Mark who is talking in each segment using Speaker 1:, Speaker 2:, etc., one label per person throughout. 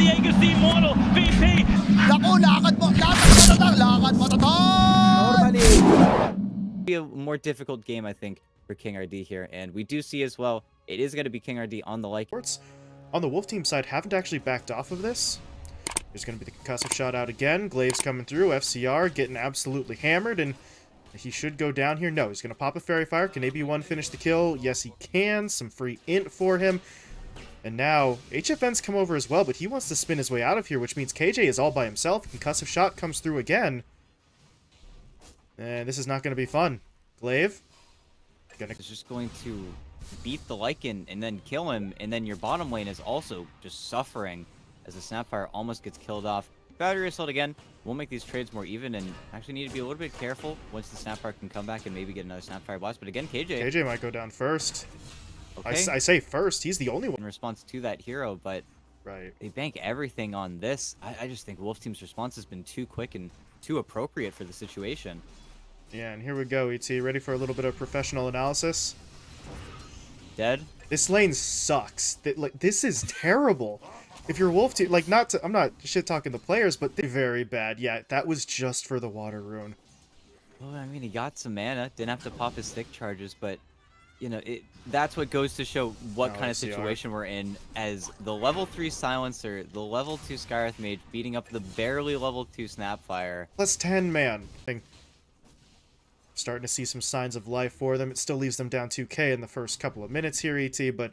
Speaker 1: Diego's the immortal VP.
Speaker 2: Naku, lakad matatag!
Speaker 3: Normally, be a more difficult game, I think, for King RD here, and we do see as well it is going to be King RD on the like.
Speaker 4: On the Wolf team side, haven't actually backed off of this. There's going to be the concussive shot out again. Glaive's coming through. FCR getting absolutely hammered, and he should go down here. No, he's going to pop a Fairy Fire. Can AB1 finish the kill? Yes, he can. Some free int for him. And now, HFN's come over as well, but he wants to spin his way out of here, which means KJ is all by himself. Concussive shot comes through again. And this is not going to be fun. Glaive.
Speaker 3: Is just going to beat the Lycan and then kill him, and then your bottom lane is also just suffering as the Snapfire almost gets killed off. Battery assault again. We'll make these trades more even and actually need to be a little bit careful once the Snapfire can come back and maybe get another Snapfire blast. But again, KJ
Speaker 4: might go down first.
Speaker 3: Okay.
Speaker 4: I say first. He's the only one.
Speaker 3: In response to that hero, but
Speaker 4: right.
Speaker 3: They bank everything on this. I just think Wolf Team's response has been too quick and too appropriate for the situation.
Speaker 4: Yeah, and here we go, ET. Ready for a little bit of professional analysis?
Speaker 3: Dead?
Speaker 4: This lane sucks. This is terrible. If you're Wolf Team, like, I'm not shit-talking the players, but they're very bad. Yeah, that was just for the water rune.
Speaker 3: Well, I mean, he got some mana. Didn't have to pop his thick charges, but you know, that's what goes to show what kind of situation we're in, as the level 3 Silencer, the level 2 Skywrath Mage beating up the barely level 2 Snapfire.
Speaker 4: Plus 10, man. Starting to see some signs of life for them. It still leaves them down 2k in the first couple of minutes here, ET, but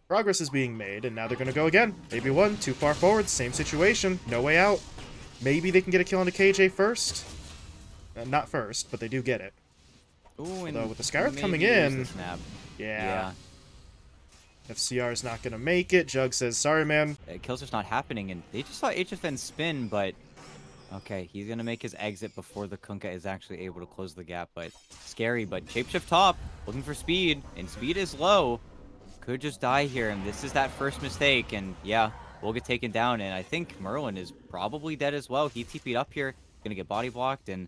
Speaker 4: progress is being made, and now they're going to go again. Maybe one, too far forward, same situation, no way out. Maybe they can get a kill onto KJ first. Not first, but they do get it.
Speaker 3: Ooh,
Speaker 4: although with the Skywrath coming in, yeah. FCR is not going to make it. Jug says, sorry, man.
Speaker 3: Kills just not happening, and they just saw HFN spin, but okay, he's going to make his exit before the Kunkka is actually able to close the gap, but scary. But Shapeshift top, looking for speed, and speed is low. Could just die here, and this is that first mistake, and yeah, we'll get taken down, and I think Merlin is probably dead as well. He TP'd up here, going to get body blocked, and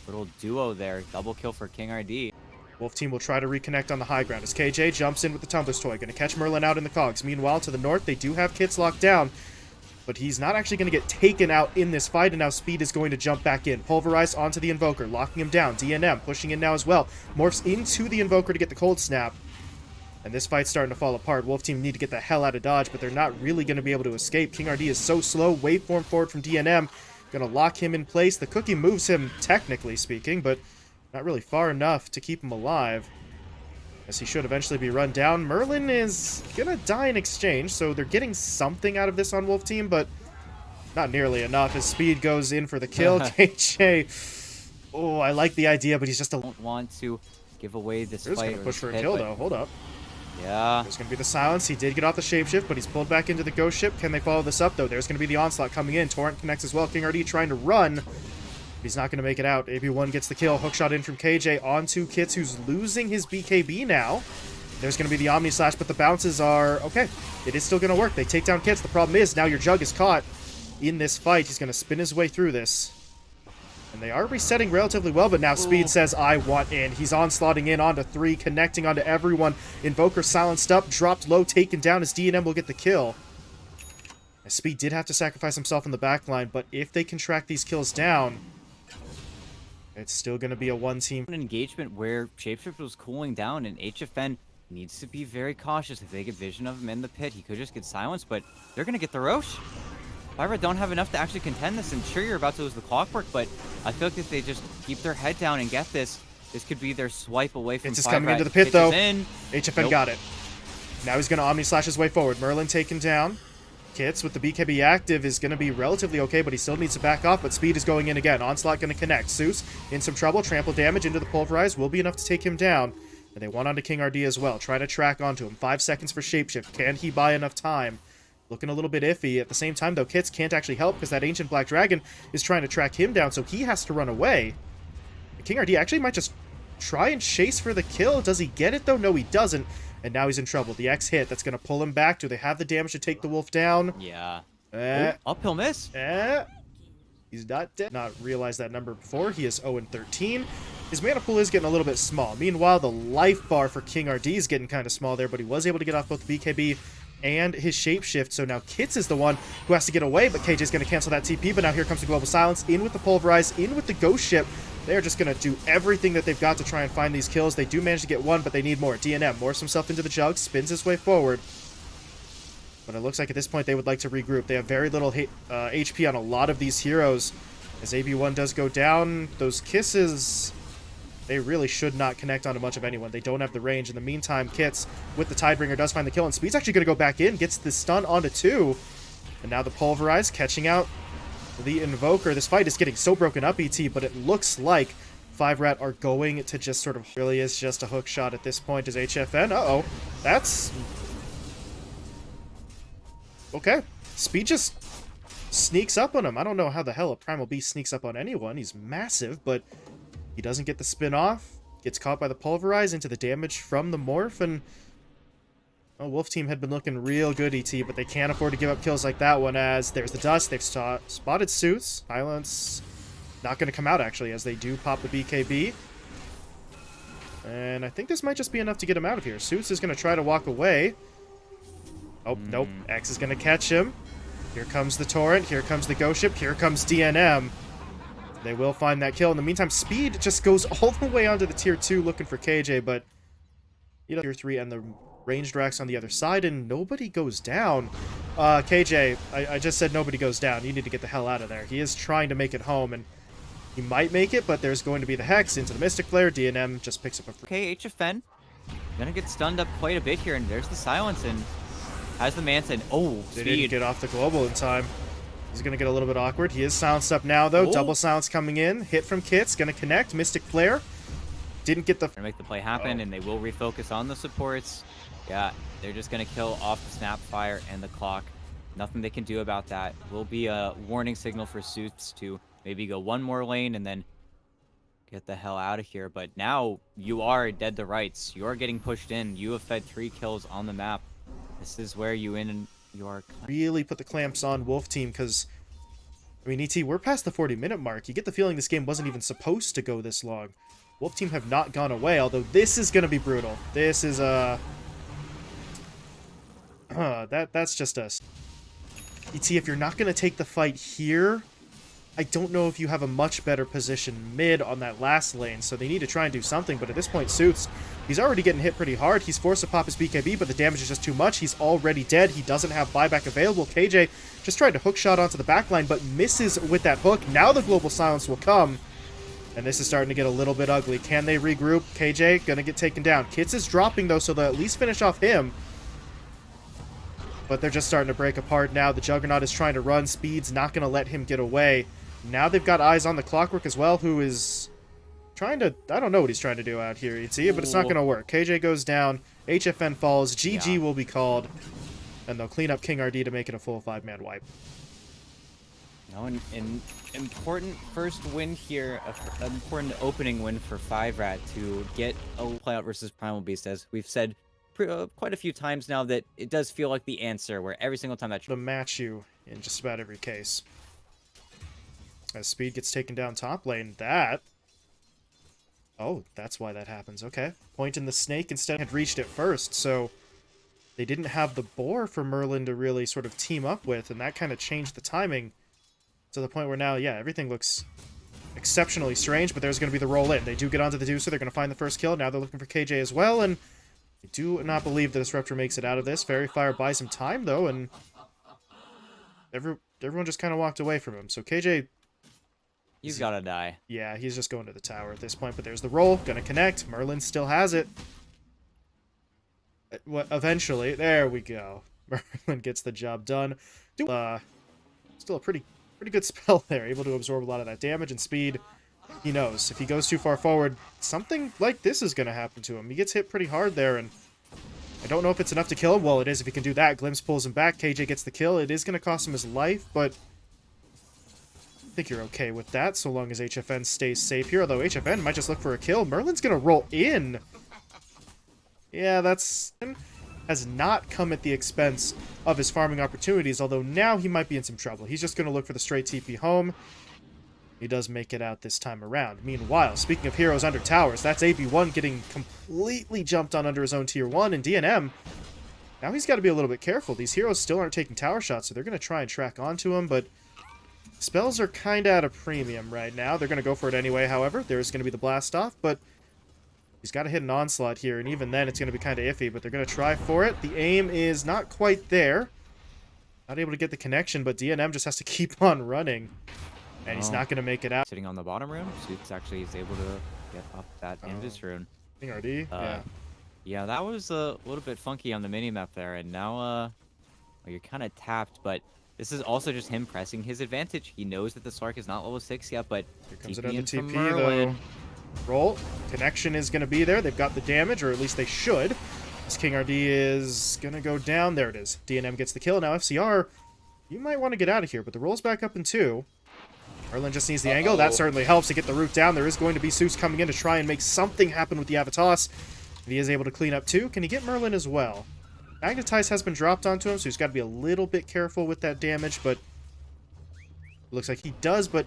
Speaker 3: little duo there. Double kill for King RD.
Speaker 4: Wolf Team will try to reconnect on the high ground as KJ jumps in with the Tumbler's Toy. Going to catch Merlin out in the cogs. Meanwhile, to the north, they do have Kits locked down, but he's not actually going to get taken out in this fight, and now Speed is going to jump back in. Pulverized onto the Invoker, locking him down. DNM pushing in now as well. Morphs into the Invoker to get the Cold Snap. And this fight's starting to fall apart. Wolf Team need to get the hell out of dodge, but they're not really going to be able to escape. King RD is so slow. Waveform forward from DNM. Gonna lock him in place. The cookie moves him, technically speaking, but not really far enough to keep him alive, as he should eventually be run down. Merlin is gonna die in exchange, so they're getting something out of this on Wolf Team, but not nearly enough as Speed goes in for the kill. KJ, oh, I like the idea, but he's just
Speaker 3: don't want to give away this fight.
Speaker 4: He's gonna push for a kill, though. Hold up.
Speaker 3: Yeah.
Speaker 4: There's going to be the silence. He did get off the shapeshift, but he's pulled back into the ghost ship. Can they follow this up, though? There's going to be the onslaught coming in. Torrent connects as well. King RD trying to run. He's not going to make it out. AB1 gets the kill. Hookshot in from KJ onto Kits, who's losing his BKB now. There's going to be the Omni Slash, but the bounces are okay. It is still going to work. They take down Kits. The problem is now your Jug is caught in this fight. He's going to spin his way through this. And they are resetting relatively well, but now Speed says, I want in. He's onslaughting in onto 3, connecting onto everyone. Invoker silenced up, dropped low, taken down as DNM will get the kill. As Speed did have to sacrifice himself in the backline, but if they can track these kills down, it's still going to be a one-team.
Speaker 3: An engagement where Shapeshift was cooling down, and HFN needs to be very cautious. If they get vision of him in the pit, he could just get silenced, but they're going to get the Roche. 5RAT don't have enough to actually contend this, and sure, you're about to lose the Clockwork, but I feel like if they just keep their head down and get this, this could be their swipe away from 5RAT.
Speaker 4: It's just coming into the pit, though. HFN got it. Now he's going to Omni Slash his way forward. Merlin taken down. Kits with the BKB active is going to be relatively okay, but he still needs to back off, but Speed is going in again. Onslaught going to connect. Zeus in some trouble. Trample damage into the Pulverize will be enough to take him down. And they want onto King RD as well. Try to track onto him. 5 seconds for Shapeshift. Can he buy enough time? Looking a little bit iffy. At the same time, though, Kits can't actually help because that Ancient Black Dragon is trying to track him down, so he has to run away. And King RD actually might just try and chase for the kill. Does he get it, though? No, he doesn't. And now he's in trouble. The X hit, that's going to pull him back. Do they have the damage to take the wolf down?
Speaker 3: Yeah. Uphill miss.
Speaker 4: He's not dead. Not realized that number before. He is 0-13. His mana pool is getting a little bit small. Meanwhile, the life bar for King RD is getting kind of small there, but he was able to get off both BKB and his shapeshift. So now Kits is the one who has to get away, but KJ's going to cancel that TP. But now here comes the Global Silence, in with the Pulverize, in with the Ghost Ship. They're just going to do everything that they've got to try and find these kills. They do manage to get one, but they need more. DNM morphs himself into the Jug, spins his way forward. But it looks like at this point they would like to regroup. They have very little HP on a lot of these heroes. As AB1 does go down, those kisses, they really should not connect onto much of anyone. They don't have the range. In the meantime, Kits with the Tidebringer does find the kill, and Speed's actually going to go back in, gets the stun onto 2. And now the Pulverize catching out the Invoker. This fight is getting so broken up, ET, but it looks like 5RAT are going to just sort of, really is just a hook shot at this point as HFN. Uh-oh. That's... okay. Speed just sneaks up on him. I don't know how the hell a Primal Beast sneaks up on anyone. He's massive, but he doesn't get the spin off. Gets caught by the Pulverize into the damage from the Morph, and oh, Wolf Team had been looking real good, ET, but they can't afford to give up kills like that one, as there's the Dust. They've spotted Suits. Silence not going to come out, actually, as they do pop the BKB. And I think this might just be enough to get him out of here. Suits is going to try to walk away. Oh, nope. X is going to catch him. Here comes the Torrent. Here comes the Ghost Ship. Here comes DNM. They will find that kill. In the meantime, Speed just goes all the way onto the tier 2 looking for KJ, but you know, tier 3 and the ranged racks on the other side, and nobody goes down. KJ, I just said nobody goes down. You need to get the hell out of there. He is trying to make it home, and he might make it, but there's going to be the Hex into the Mystic Flare. DNM just picks up a...
Speaker 3: Okay, HFN gonna get stunned up quite a bit here, and there's the Silence, and has the Manta. Oh,
Speaker 4: They
Speaker 3: Speed.
Speaker 4: didn't get off the Global in time. He's going to get a little bit awkward. He is silenced up now, though.
Speaker 3: Oh.
Speaker 4: Double silence coming in. Hit from Kits. Going to connect. Mystic Flare. Didn't get the...
Speaker 3: Gonna make the play happen, and they will refocus on the supports. Yeah, they're just gonna kill off the Snapfire and the Clock. Nothing they can do about that. Will be a warning signal for Suits to maybe go one more lane and then get the hell out of here. But now you are dead to rights. You are getting pushed in. You have fed 3 kills on the map. This is where you are
Speaker 4: really put the clamps on Wolf Team, because, I mean, ET, we're past the 40-minute mark. You get the feeling this game wasn't even supposed to go this long. Wolf Team have not gone away, although this is going to be brutal. This is, that's just us. ET, if you're not going to take the fight here, I don't know if you have a much better position mid on that last lane, so they need to try and do something, but at this point, Suits, he's already getting hit pretty hard. He's forced to pop his BKB, but the damage is just too much. He's already dead. He doesn't have buyback available. KJ just tried to hook shot onto the backline, but misses with that hook. Now the Global Silence will come, and this is starting to get a little bit ugly. Can they regroup? KJ gonna get taken down. Kits is dropping, though, so they'll at least finish off him. But they're just starting to break apart now. The Juggernaut is trying to run. Speed's not going to let him get away. Now they've got eyes on the Clockwork as well, who is trying to... I don't know what he's trying to do out here, ET, but it's not going to work. KJ goes down. HFN falls. GG will be called. And they'll clean up King RD to make it a full 5-man wipe.
Speaker 3: No, an important first win here, an important opening win for 5RAT to get a playout versus Primal Beast, as we've said quite a few times now that it does feel like the answer, where every single time that...
Speaker 4: To match you in just about every case. As Speed gets taken down top lane, that... Oh, that's why that happens. Okay. Point in the snake instead had reached it first, so they didn't have the boar for Merlin to really sort of team up with, and that kind of changed the timing to the point where now, yeah, everything looks exceptionally strange, but there's going to be the roll in. They do get onto the Deucer, they're going to find the first kill. Now they're looking for KJ as well, and I do not believe the Disruptor makes it out of this. Fairy Fire buys him time, though, and everyone just kind of walked away from him. So KJ...
Speaker 3: He's gotta die.
Speaker 4: Yeah, he's just going to the tower at this point, but there's the roll. Gonna connect. Merlin still has it. Eventually. There we go. Merlin gets the job done. Still a pretty good spell there. Able to absorb a lot of that damage and Speed. He knows. If he goes too far forward, something like this is going to happen to him. He gets hit pretty hard there, and I don't know if it's enough to kill him. Well, it is if he can do that. Glimpse pulls him back. KJ gets the kill. It is going to cost him his life, but I think you're okay with that, so long as HFN stays safe here. Although HFN might just look for a kill. Merlin's going to roll in. Yeah, that's... has not come at the expense of his farming opportunities, although now he might be in some trouble. He's just going to look for the straight TP home. He does make it out this time around. Meanwhile, speaking of heroes under towers, that's AB1 getting completely jumped on under his own tier 1, and DNM Now he's got to be a little bit careful. These heroes still aren't taking tower shots, so they're going to try and track onto him, but spells are kind of at a premium right now. They're going to go for it anyway, however. There's going to be the blast off, but he's got to hit an onslaught here, and even then it's going to be kind of iffy, but they're going to try for it. The aim is not quite there. Not able to get the connection, but DNM just has to keep on running, and he's not going to make it out.
Speaker 3: Sitting on the bottom rune, Suits actually is able to get up that Invis rune.
Speaker 4: RD, yeah.
Speaker 3: Yeah, that was a little bit funky on the minimap there, and now well, you're kind of tapped, but this is also just him pressing his advantage. He knows that the Slark is not level 6 yet, but
Speaker 4: Here comes
Speaker 3: TP
Speaker 4: another
Speaker 3: in from
Speaker 4: TP,
Speaker 3: Merlin.
Speaker 4: though. Roll. Connection is going to be there. They've got the damage, or at least they should. This King RD is going to go down. There it is. DNM gets the kill. Now FCR, you might want to get out of here, but the roll's back up in 2. Merlin just needs the angle. That certainly helps to get the root down. There is going to be Zeus coming in to try and make something happen with the Avatos. He is able to clean up 2. Can he get Merlin as well? Magnetize has been dropped onto him, so he's got to be a little bit careful with that damage, but it looks like he does, but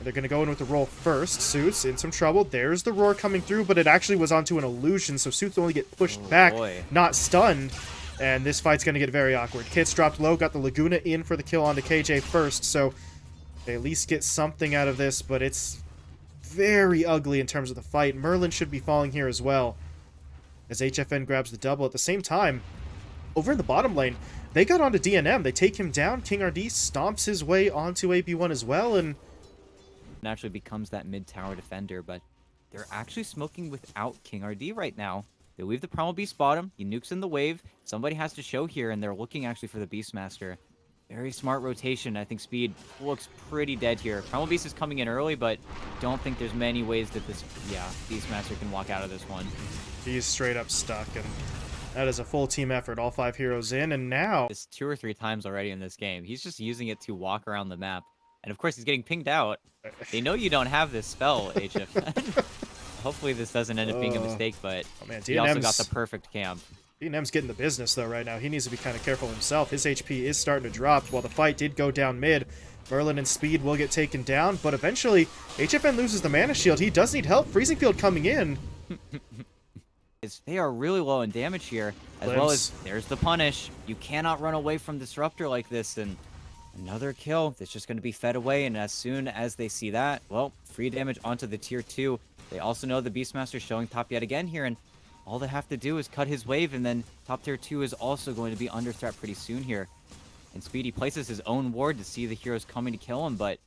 Speaker 4: they're going to go in with the roll first. Suits in some trouble. There's the roar coming through, but it actually was onto an illusion, so Suits only get pushed back, not stunned, and this fight's going to get very awkward. Kits dropped low, got the Laguna in for the kill onto KJ first, so they at least get something out of this, but it's very ugly in terms of the fight. Merlin should be falling here as well, as HFN grabs the double. At the same time, over in the bottom lane, they got onto DNM. They take him down. King RD stomps his way onto AB1 as well, and
Speaker 3: Naturally becomes that mid-tower defender, but they're actually smoking without King RD right now. They leave the Primal Beast bottom. He nukes in the wave. Somebody has to show here, and they're looking actually for the Beastmaster. Very smart rotation. I think Speed looks pretty dead here. Primal Beast is coming in early, but don't think there's many ways that this, Beastmaster can walk out of this one.
Speaker 4: He's straight up stuck, and that is a full team effort. All 5 heroes in, and now
Speaker 3: It's 2 or 3 times already in this game. He's just using it to walk around the map. And of course, he's getting pinged out. They know you don't have this spell, HF. Hopefully this doesn't end up being a mistake, but
Speaker 4: man,
Speaker 3: he also got the perfect camp.
Speaker 4: DNM's getting the business, though, right now. He needs to be kind of careful himself. His HP is starting to drop while the fight did go down mid. Merlin and Speed will get taken down, but eventually, HFN loses the mana shield. He does need help. Freezing Field coming in.
Speaker 3: They are really low in damage here, as well as there's the punish. You cannot run away from Disruptor like this, and another kill that's just going to be fed away, and as soon as they see that, well, free damage onto the tier 2. They also know the Beastmaster showing top yet again here, and all they have to do is cut his wave, and then top tier 2 is also going to be under threat pretty soon here. And Speedy places his own ward to see the heroes coming to kill him, but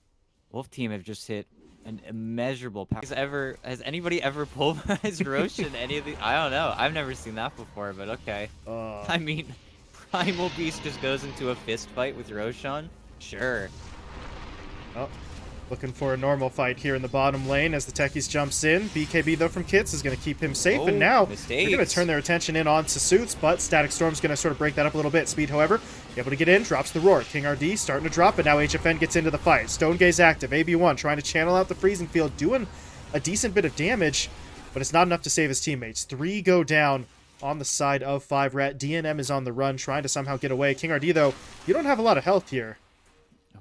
Speaker 3: Wolf Team have just hit an immeasurable power. Has anybody ever pulverized Roche in any of the? I don't know. I've never seen that before, but okay. I mean, Primal Beast just goes into a fist fight with Roshan? Sure.
Speaker 4: Oh, looking for a normal fight here in the bottom lane as the Techies jumps in. BKB, though, from Kits is going to keep him safe, and now they're going to turn their attention in onto Suits, but Static Storm's going to sort of break that up a little bit. Speed, however, able to get in, drops the roar. King RD starting to drop, and now HFN gets into the fight. Stone Gaze active. AB1 trying to channel out the Freezing Field, doing a decent bit of damage, but it's not enough to save his teammates. 3 go down on the side of 5RAT. DNM is on the run, trying to somehow get away. King RD, though, you don't have a lot of health here.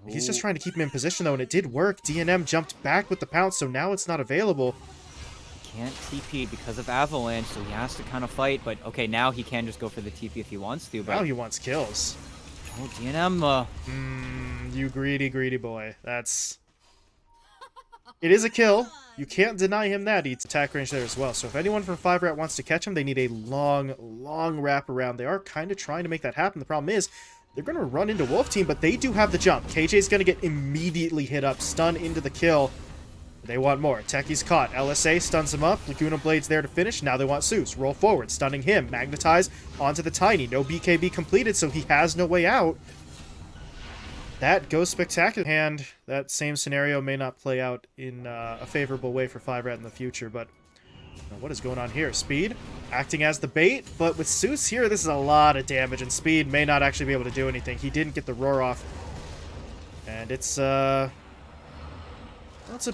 Speaker 4: He's just trying to keep him in position, though, and it did work. DNM jumped back with the pounce, so now it's not available.
Speaker 3: Can't TP because of Avalanche, so he has to kind of fight, but okay, now he can just go for the TP if he wants to, but
Speaker 4: Now he wants kills.
Speaker 3: oh, DNM,
Speaker 4: You greedy boy. It is a kill. You can't deny him that. He's attack range there as well. So if anyone from 5RAT wants to catch him, they need a long wrap around. They are kind of trying to make that happen. The problem is, they're going to run into Wolf Team, but they do have the jump. KJ's going to get immediately hit up, stun into the kill. They want more. Techie's caught. LSA stuns him up. Laguna Blade's there to finish. Now they want Zeus. Roll forward, stunning him. Magnetize onto the Tiny. No BKB completed, so he has no way out. That goes spectacular. And that same scenario may not play out in a favorable way for 5RAT in the future, but what is going on here? Speed acting as the bait, but with Zeus here, this is a lot of damage, and Speed may not actually be able to do anything. He didn't get the roar off, and it's a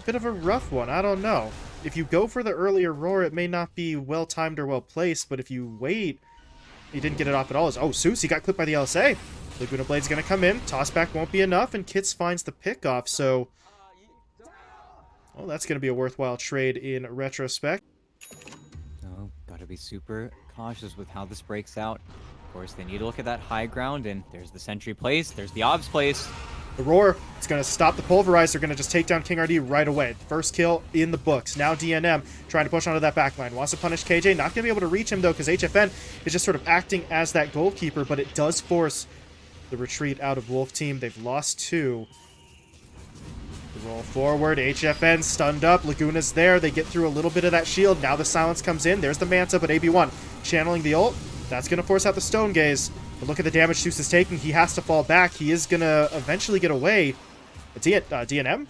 Speaker 4: bit of a rough one. I don't know. If you go for the earlier roar, it may not be well-timed or well-placed, but if you wait, he didn't get it off at all. Oh, Zeus, he got clipped by the LSA. Laguna Blade's going to come in. Tossback won't be enough, and Kits finds the pick-off, so well, that's going to be a worthwhile trade in retrospect.
Speaker 3: oh, gotta be super cautious with how this breaks out. course, they need to look at that high ground, and there's the sentry place, there's the obs place.
Speaker 4: The Roar is going to stop the Pulverize. They're going to just take down King RD right away. First kill in the books. Now DNM trying to push onto that backline. Wants to punish KJ. Not going to be able to reach him, though, because HFN is just sort of acting as that goalkeeper, but it does force the retreat out of Wolf Team. They've lost 2. The roll forward. HFN stunned up. Laguna's there. They get through a little bit of that shield. Now the silence comes in. There's the Manta, but AB1 channeling the ult. That's going to force out the Stone Gaze. But look at the damage Zeus is taking. He has to fall back. He is going to eventually get away. DNM?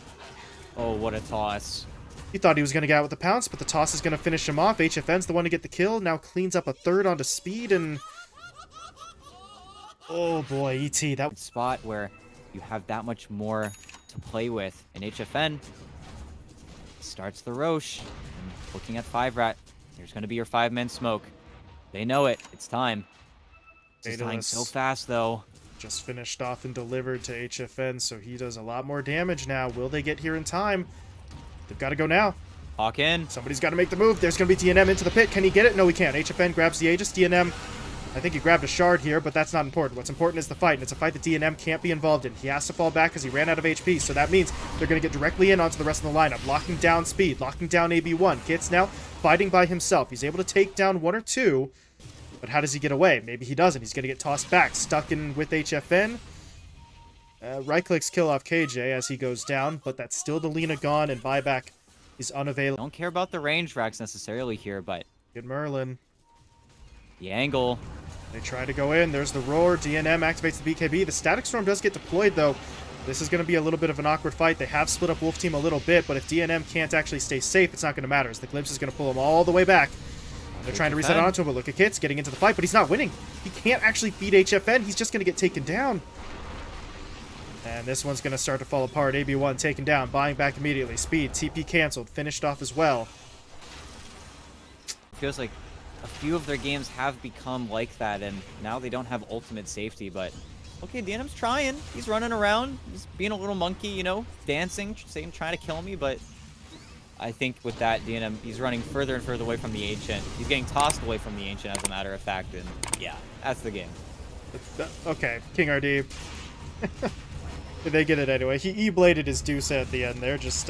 Speaker 3: Oh, what a toss.
Speaker 4: He thought he was going to get out with the pounce, but the toss is going to finish him off. HFN's the one to get the kill. Now cleans up a third onto speed, and... oh boy, ET. That
Speaker 3: spot where you have that much more to play with. And HFN starts the Roche. And looking at 5RAT. There's going to be your 5-man smoke. They know it. It's time. It's dying so fast, though.
Speaker 4: Just finished off and delivered to HFN, so he does a lot more damage now. Will they get here in time? They've got to go now.
Speaker 3: Hawk in.
Speaker 4: Somebody's got to make the move. There's going to be DNM into the pit. Can he get it? No, he can't. HFN grabs the Aegis. DNM, I think he grabbed a shard here, but that's not important. What's important is the fight, and it's a fight that DNM can't be involved in. He has to fall back because he ran out of HP, so that means they're going to get directly in onto the rest of the lineup, locking down speed, locking down AB1. Kit's now fighting by himself. He's able to take down 1 or 2. But how does he get away? Maybe he doesn't. He's going to get tossed back. Stuck in with HFN. Right-clicks kill off KJ as he goes down, but that's still the Lina gone, and buyback is unavailable.
Speaker 3: Don't care about the range racks necessarily here, but...
Speaker 4: good Merlin.
Speaker 3: the angle.
Speaker 4: They try to go in. There's the Roar. DNM activates the BKB. The Static Storm does get deployed, though. This is going to be a little bit of an awkward fight. They have split up Wolf Team a little bit, but if DNM can't actually stay safe, it's not going to matter, as the Glimpse is going to pull him all the way back. They're trying to reset onto him, but look at Kits getting into the fight, but he's not winning. He can't actually beat HFN. He's just going to get taken down. And this one's going to start to fall apart. AB1 taken down, buying back immediately. Speed, TP canceled, finished off as well.
Speaker 3: Feels like a few of their games have become like that, and now they don't have ultimate safety, but okay, DNM's trying. He's running around. He's being a little monkey, you know, dancing, saying, trying to kill me, but I think with that, DNM, he's running further and further away from the Ancient. He's getting tossed away from the Ancient, as a matter of fact, and yeah, that's the game.
Speaker 4: Okay, King RD. They get it anyway. He E-bladed his Deuce at the end there, just,